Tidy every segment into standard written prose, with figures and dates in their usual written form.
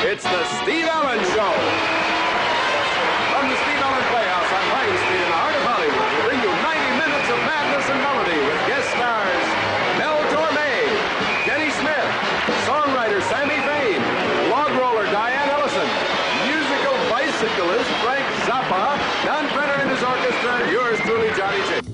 It's the Steve Allen Show. From the Steve Allen Playhouse on Vine Street in the heart of Hollywood, we bring you 90 minutes of madness and melody with guest stars Mel Torme, Jenny Smith, songwriter Sammy Fain, log roller Diane Ellison, musical bicyclist Frank Zappa, Don Brenner and his orchestra, yours truly, Johnny J.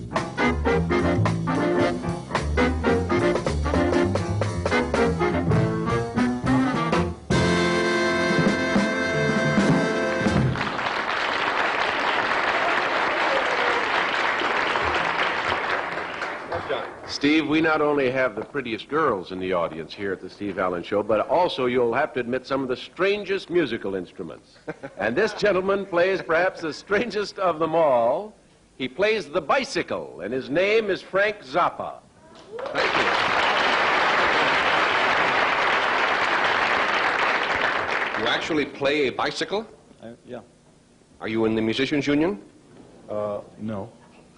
Steve, we not only have the prettiest girls in the audience here at the Steve Allen Show, but also you'll have to admit some of the strangest musical instruments. And this gentleman plays perhaps the strangest of them all. He plays the bicycle, and his name is Frank Zappa. Thank you. You actually play a bicycle? Yeah. Are you in the Musicians Union? No.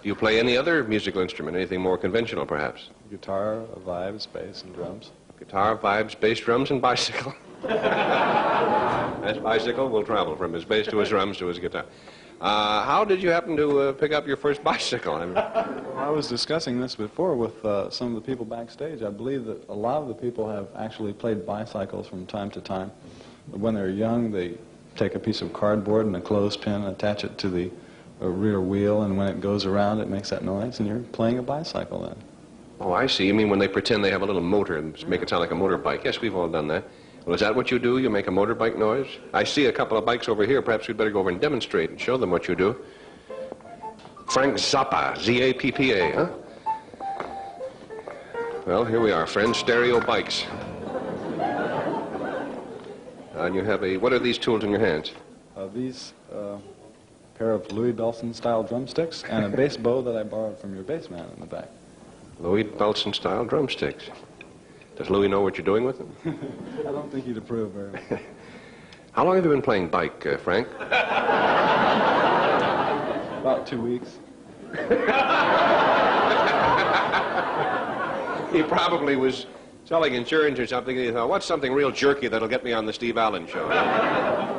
Do you play any other musical instrument, anything more conventional, perhaps? Guitar, vibes, bass, and drums. Guitar, vibes, bass, drums, and bicycle. That's bicycle will travel from his bass to his drums to his guitar. How did you happen to pick up your first bicycle? I was discussing this before with some of the people backstage. I believe that a lot of the people have actually played bicycles from time to time. When they're young, they take a piece of cardboard and a clothespin and attach it to the rear wheel, and when it goes around, it makes that noise, and you're playing a bicycle then. Oh, I see. You mean when they pretend they have a little motor and make it sound like a motorbike? Yes, we've all done that. Well, is that what you do? You make a motorbike noise? I see a couple of bikes over here. Perhaps we'd better go over and demonstrate and show them what you do. Frank Zappa, Z-A-P-P-A, huh? Well, here we are, friends, stereo bikes. And you have a, what are these tools in your hands? These pair of Louis Bellson-style drumsticks and a bass bow that I borrowed from your bass man in the back. Louis Bellson-style drumsticks. Does Louis know what you're doing with them? I don't think he'd approve very much. How long have you been playing bike, Frank? About 2 weeks. He probably was selling insurance or something, and he thought, what's something real jerky that'll get me on the Steve Allen Show?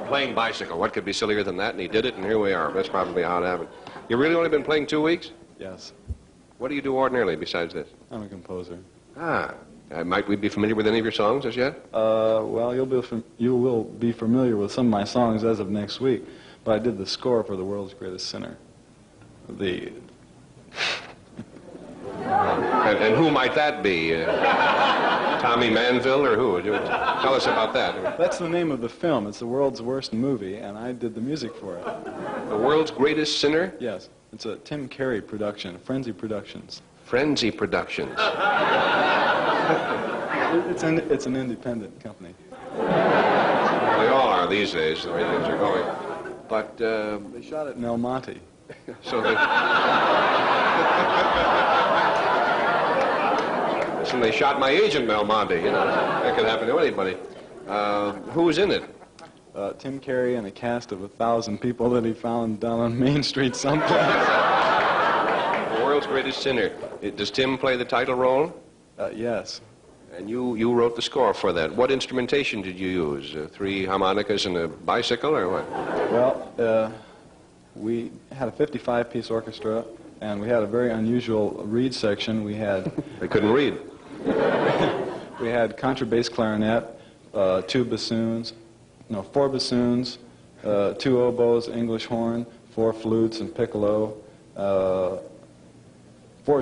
Playing bicycle. What could be sillier than that? And he did it, and here we are. That's probably how it happened. You've really only been playing 2 weeks? Yes. What do you do ordinarily besides this? I'm a composer. Ah. Might we be familiar with any of your songs as yet? Well, you will be familiar with some of my songs as of next week, but I did the score for The World's Greatest Sinner. And who might that be? Tommy Manville or who? Tell us about that. That's the name of the film. It's the world's worst movie, and I did the music for it. The World's Greatest Sinner? Yes. It's a Tim Carey production, Frenzy Productions. Frenzy Productions. It's an independent company. They all are these days, the way things are going. But, they shot it in El Monte. So they... So they shot my agent, Mel Monte, you know. That could happen to anybody. Who was in it? Tim Carey and a cast of 1,000 people that he found down on Main Street someplace. The World's Greatest Sinner. Does Tim play the title role? Yes. And you wrote the score for that. What instrumentation did you use? 3 harmonicas and a bicycle, or what? Well, we had a 55-piece orchestra, and we had a very unusual reed section. We had... They couldn't read. We had contrabass clarinet, 4 bassoons, 2 oboes, English horn, 4 flutes and piccolo, 4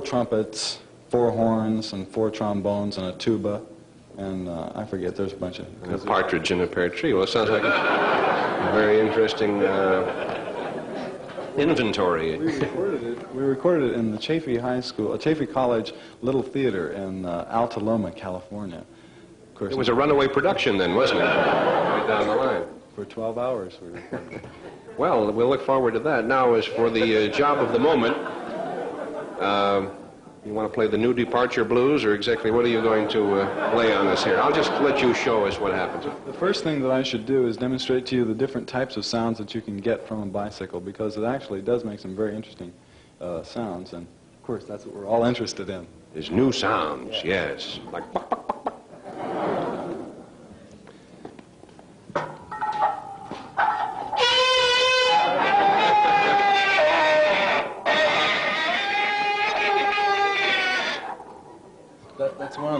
trumpets, 4 horns, and 4 trombones, and a tuba, and I forget, there's a bunch of... And a partridge in a pear tree. Well, it sounds like a very interesting inventory. We recorded it in the Chaffey College Little Theater in Alta Loma, California. Of course, it was a runaway production then, wasn't it? Right down the line. For 12 hours we recorded. Well, we'll look forward to that. Now, as for the job of the moment, you want to play the New Departure Blues, or exactly what are you going to lay on us here? I'll just let you show us what happens. The first thing that I should do is demonstrate to you the different types of sounds that you can get from a bicycle, because it actually does make some very interesting sounds, and of course that's what we're all interested in. There's new sounds, yes. Like...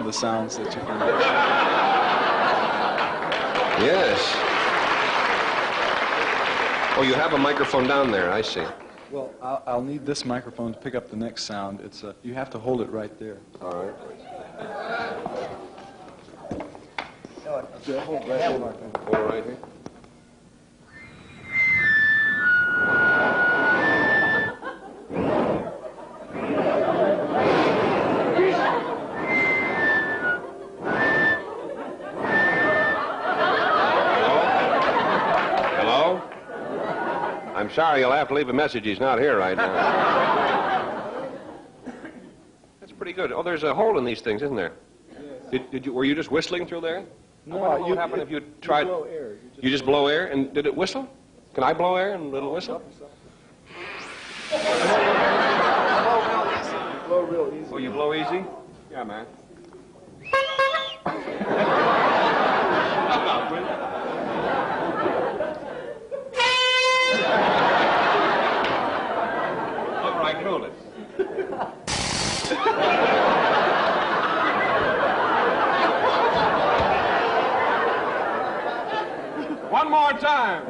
the sounds that you can make. Yes. Oh, you have a microphone down there, I see. Well, I'll need this microphone to pick up the next sound. It's you have to hold it right there. All right. Hold it right here. Hold it right here. Hello? I'm sorry, you'll have to leave a message. He's not here right now. That's pretty good. Oh, there's a hole in these things, isn't there? Did you? Were you just whistling through there? No, what would happen if you tried? You blow air. You just blow air, and did it whistle? Can I blow air and it'll whistle? You blow real easy. Oh, you blow easy? Yeah, man. All right, hold it. One more time.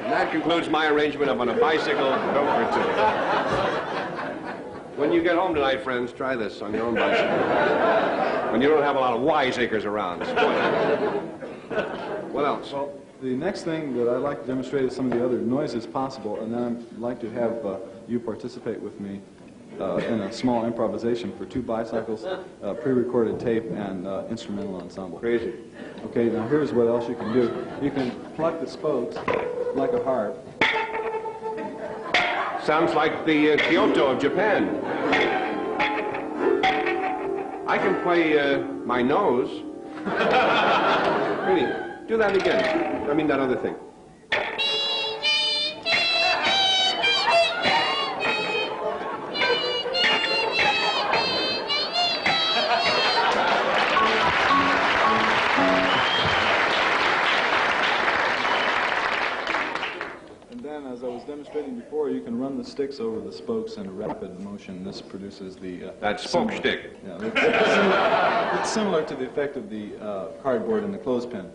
And that concludes my arrangement of on a bicycle over two. When you get home tonight, friends, try this on your own bicycle. When you don't have a lot of wiseacres around. What else? Well, the next thing that I'd like to demonstrate is some of the other noises possible, and then I'd like to have you participate with me in a small improvisation for two bicycles, pre-recorded tape, and instrumental ensemble. Crazy. Okay, now here's what else you can do. You can pluck the spokes like a harp. Sounds like the Kyoto of Japan. I can play my nose. Really, do that again. I mean that other thing. And then, as I was demonstrating before, you can run the sticks over the spokes in a rapid motion. This produces the... That spoke stick. Yeah, it's similar to the effect of the cardboard and the clothespin.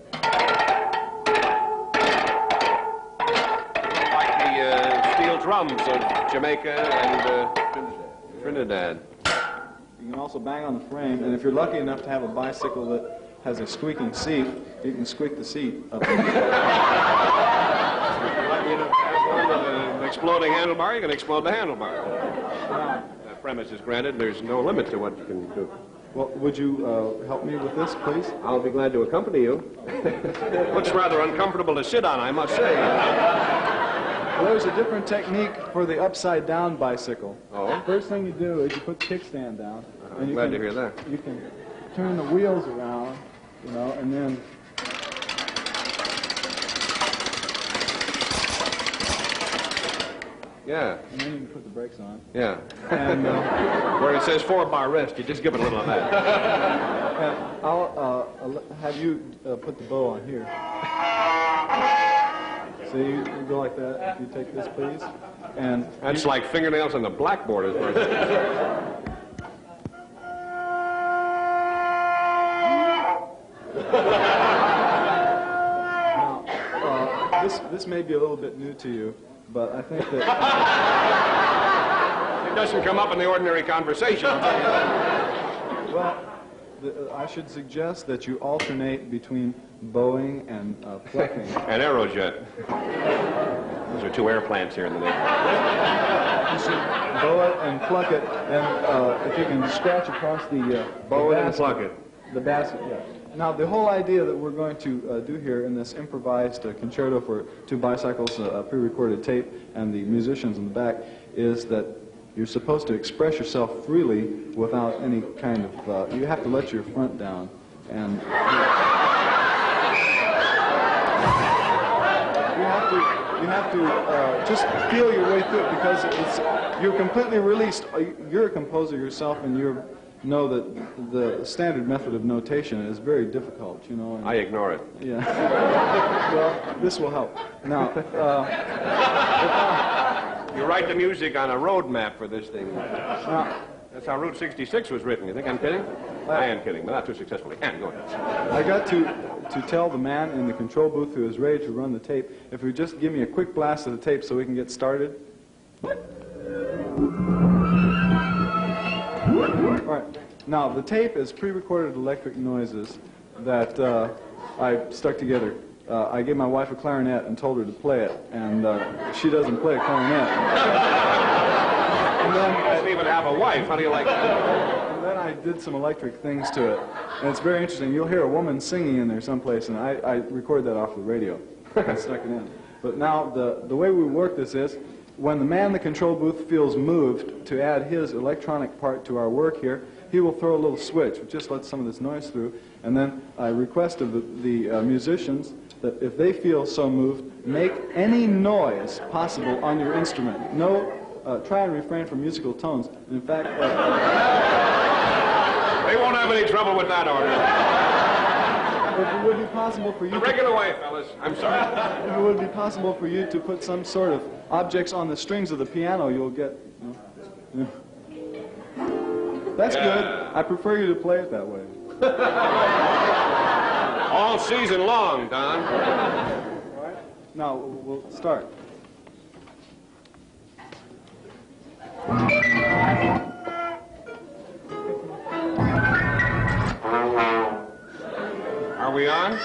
Like the steel drums of Jamaica and Trinidad. You can also bang on the frame, and if you're lucky enough to have a bicycle that has a squeaking seat, you can squeak the seat up. Lucky enough to have one with an exploding handlebar, you can explode the handlebar. That premise is granted. There's no limit to what you can do. Well, would you help me with this, please? I'll be glad to accompany you. Looks rather uncomfortable to sit on, I must say. Well, there's a different technique for the upside-down bicycle. Oh? First thing you do is you put the kickstand down. I'm glad to hear that. You can turn the wheels around, you know, and then... Yeah. And then you can put the brakes on. Yeah. And Where it says 4-bar rest, you just give it a little of that. and I'll have you put the bow on here. See, you go like that. If you take this, please. And That's like fingernails on the blackboard, as far as now, this may be a little bit new to you, but I think that... it doesn't come up in the ordinary conversation. Well, I should suggest that you alternate between bowing and plucking. An Aerojet. Those are two air plants here in the neighborhood. You should bow it and pluck it, and if you can scratch across the Bow the it and basket, pluck it. The basket, yeah. Now, the whole idea that we're going to do here in this improvised concerto for two bicycles, pre-recorded tape, and the musicians in the back, is that you're supposed to express yourself freely without any kind of... you have to let your front down, and... You have to just feel your way through it, because you're completely released. You're a composer yourself, and know that the standard method of notation is very difficult, you know. And, I ignore it. yeah. Well, this will help. Now, You write the music on a road map for this thing. now, That's how Route 66 was written. You think I'm kidding? I am kidding, but not too successfully. And go ahead. I got to tell the man in the control booth who is ready to run the tape, if he would just give me a quick blast of the tape so we can get started. All right. Now, the tape is pre-recorded electric noises that I stuck together. I gave my wife a clarinet and told her to play it, and she doesn't play a clarinet. And then, He doesn't even have a wife. How do you like that? and then I did some electric things to it, and it's very interesting. You'll hear a woman singing in there someplace, and I recorded that off the radio. I stuck it in. But now, the way we work this is, when the man in the control booth feels moved to add his electronic part to our work here, he will throw a little switch, which just lets some of this noise through, and then I request of the musicians that if they feel so moved, make any noise possible on your instrument. No, try and refrain from musical tones. In fact, They won't have any trouble with that order. if it would be possible for you The to, regular way, fellas. I'm sorry. if it would be possible for you to put some sort of objects on the strings of the piano, you'll get. You know. That's good. I prefer you to play it that way. All season long, Don. All right. Now we'll start. Are we on?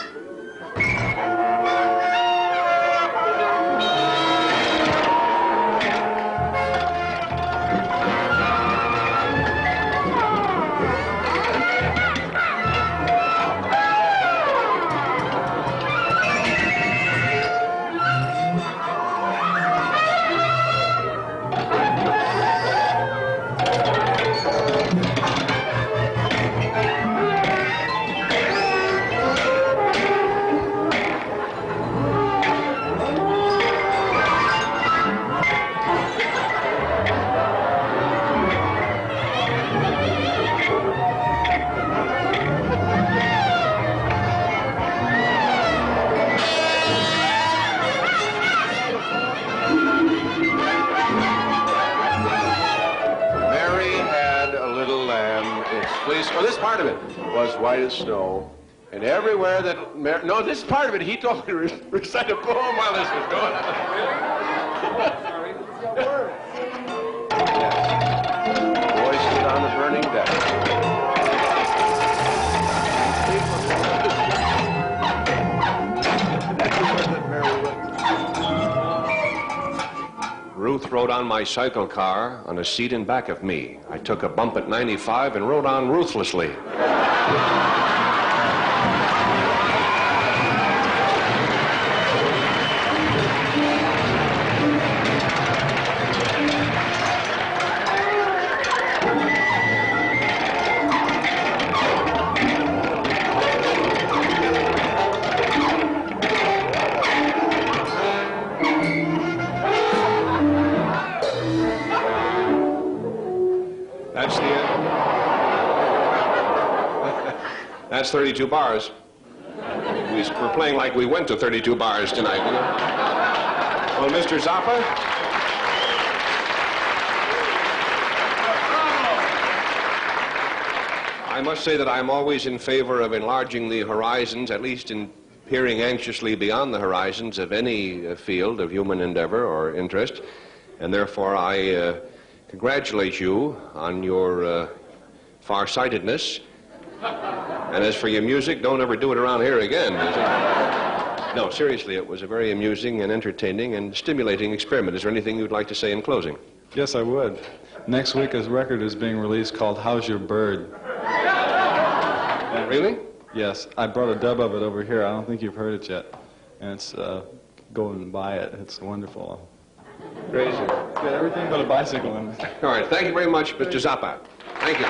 Well, this part of it was white as snow. And everywhere that... No, this part of it, he told me to recite a poem while this was going on. Voices on the burning deck. Ruth rode on my cycle car on a seat in back of me. I took a bump at 95 and rode on ruthlessly. That's the end. That's 32 bars. We're playing like we went to 32 bars tonight, you know? Well, Mr. Zappa? I must say that I'm always in favor of enlarging the horizons, at least in peering anxiously beyond the horizons of any field of human endeavor or interest, and therefore I congratulate you on your farsightedness. And as for your music, don't ever do it around here again. No, seriously, it was a very amusing and entertaining and stimulating experiment. Is there anything you'd like to say in closing? Yes, I would. Next week, a record is being released called How's Your Bird? Really? Yes, I brought a dub of it over here. I don't think you've heard it yet. And it's, go and buy it. It's wonderful. Crazy. Got everything but a bicycle in it. All right, thank you very much, Mr. Zappa. Thank you.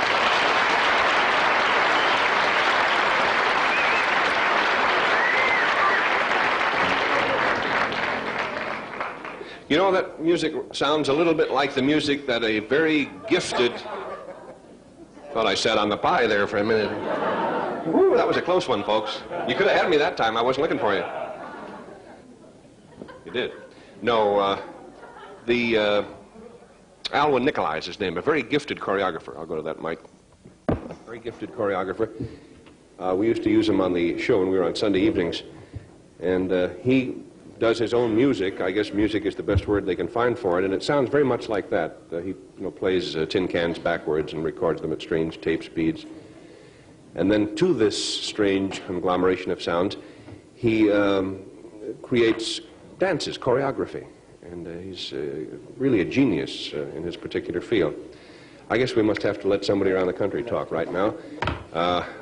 You know, that music sounds a little bit like the music that a very gifted Thought I sat on the pie there for a minute. Woo, that was a close one, folks. You could have had me that time. I wasn't looking for you. You did. No, Alwyn Nicolai is his name, a very gifted choreographer. I'll go to that mic. Very gifted choreographer. We used to use him on the show when we were on Sunday evenings. And he does his own music. I guess music is the best word they can find for it, and it sounds very much like that. He plays tin cans backwards and records them at strange tape speeds. And then to this strange conglomeration of sounds, he creates dances, choreography. And he's really a genius in his particular field. I guess we must have to let somebody around the country talk right now.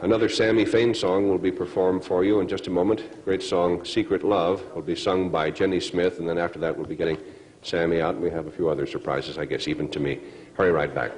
Another Sammy Fain song will be performed for you in just a moment. Great song, Secret Love, will be sung by Jenny Smith, and then after that we'll be getting Sammy out, and we have a few other surprises, I guess, even to me. Hurry right back.